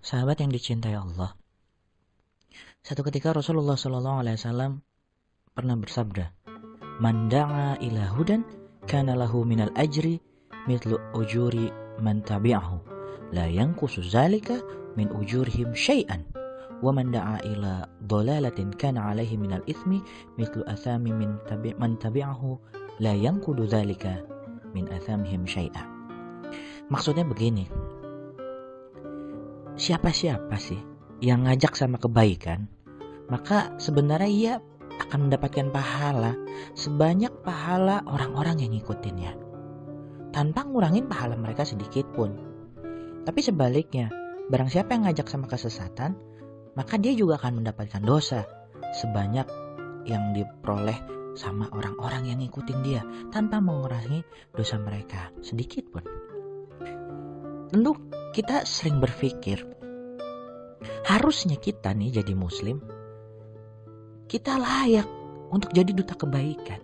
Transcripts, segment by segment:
Sahabat yang dicintai Allah, satu ketika Rasulullah SAW pernah bersabda, "Man da'a ila hudan, kana lahu minal ajri mithlu ujuri man tabi'ahu, la yanqusu zalika min ujurihim syai'an, wa man da'a ila dhalalatin kana alaihi minal ithmi mithlu athami man tabi'ahu, la yanqudu zalika min athamihim syai'a." Maksudnya begini, siapa-siapa sih yang ngajak sama kebaikan, maka sebenarnya ia akan mendapatkan pahala sebanyak pahala orang-orang yang ngikutinnya, tanpa ngurangin pahala mereka sedikit pun. Tapi sebaliknya, barang siapa yang ngajak sama kesesatan, maka dia juga akan mendapatkan dosa sebanyak yang diperoleh sama orang-orang yang ngikutin dia, tanpa mengurangi dosa mereka sedikit pun. Tentu kita sering berpikir, harusnya kita nih jadi muslim, kita layak untuk jadi duta kebaikan.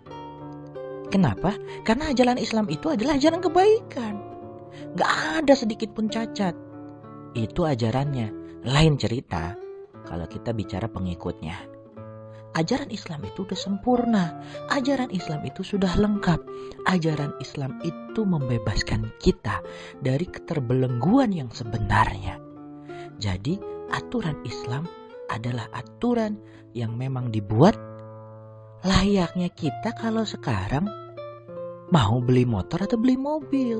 Kenapa? Karena ajaran Islam itu adalah ajaran kebaikan. Gak ada sedikit pun cacat. Itu ajarannya. Lain cerita kalau kita bicara pengikutnya. Ajaran Islam itu udah sempurna. Ajaran Islam itu sudah lengkap. Ajaran Islam itu membebaskan kita dari keterbelengguan yang sebenarnya. Jadi aturan Islam adalah aturan yang memang dibuat layaknya kita kalau sekarang mau beli motor atau beli mobil.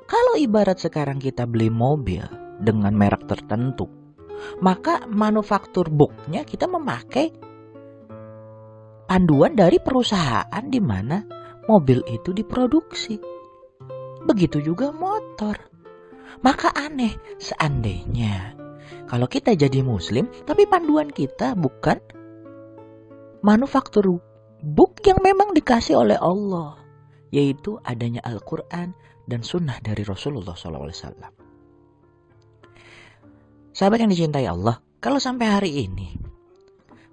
Kalau ibarat sekarang kita beli mobil dengan merek tertentu, maka manufaktur booknya kita memakai panduan dari perusahaan di mana mobil itu diproduksi. Begitu juga motor. Maka aneh seandainya kalau kita jadi muslim tapi panduan kita bukan manufaktur book yang memang dikasih oleh Allah, yaitu adanya Al-Quran dan sunnah dari Rasulullah SAW. Sahabat yang dicintai Allah, kalau sampai hari ini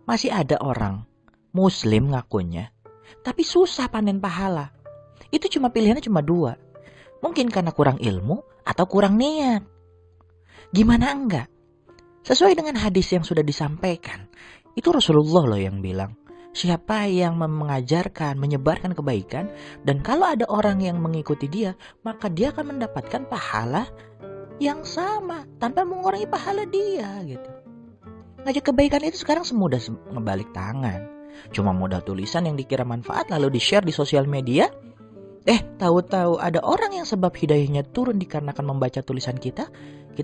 masih ada orang muslim ngakunya, tapi susah panen pahala, itu pilihannya cuma dua. Mungkin karena kurang ilmu atau kurang niat. Gimana enggak? Sesuai dengan hadis yang sudah disampaikan, itu Rasulullah loh yang bilang, siapa yang mengajarkan, menyebarkan kebaikan, dan kalau ada orang yang mengikuti dia, maka dia akan mendapatkan pahala yang sama tanpa mengurangi pahala dia gitu. Ngajak kebaikan itu sekarang semudah ngebalik tangan. Cuma modal tulisan yang dikira manfaat lalu di-share di sosial media. Tahu-tahu ada orang yang sebab hidayahnya turun dikarenakan membaca tulisan kita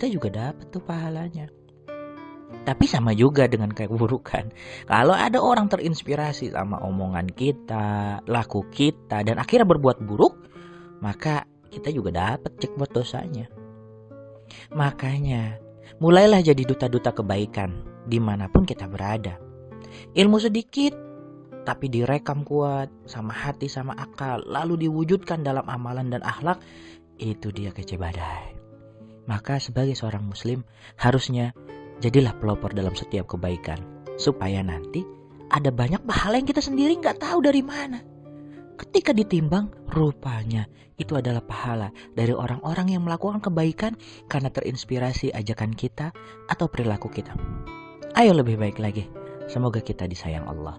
juga dapat tuh pahalanya. Tapi sama juga dengan keburukan. Kalau ada orang terinspirasi sama omongan kita, laku kita, dan akhirnya berbuat buruk, maka kita juga dapat cek buat dosanya. Makanya, mulailah jadi duta-duta kebaikan dimanapun kita berada. Ilmu sedikit, tapi direkam kuat sama hati sama akal, lalu diwujudkan dalam amalan dan akhlak, itu dia kece badai. Maka sebagai seorang muslim, harusnya jadilah pelopor dalam setiap kebaikan, supaya nanti ada banyak pahala yang kita sendiri gak tahu dari mana. Ketika ditimbang, rupanya itu adalah pahala dari orang-orang yang melakukan kebaikan karena terinspirasi ajakan kita atau perilaku kita. Ayo lebih baik lagi. Semoga kita disayang Allah.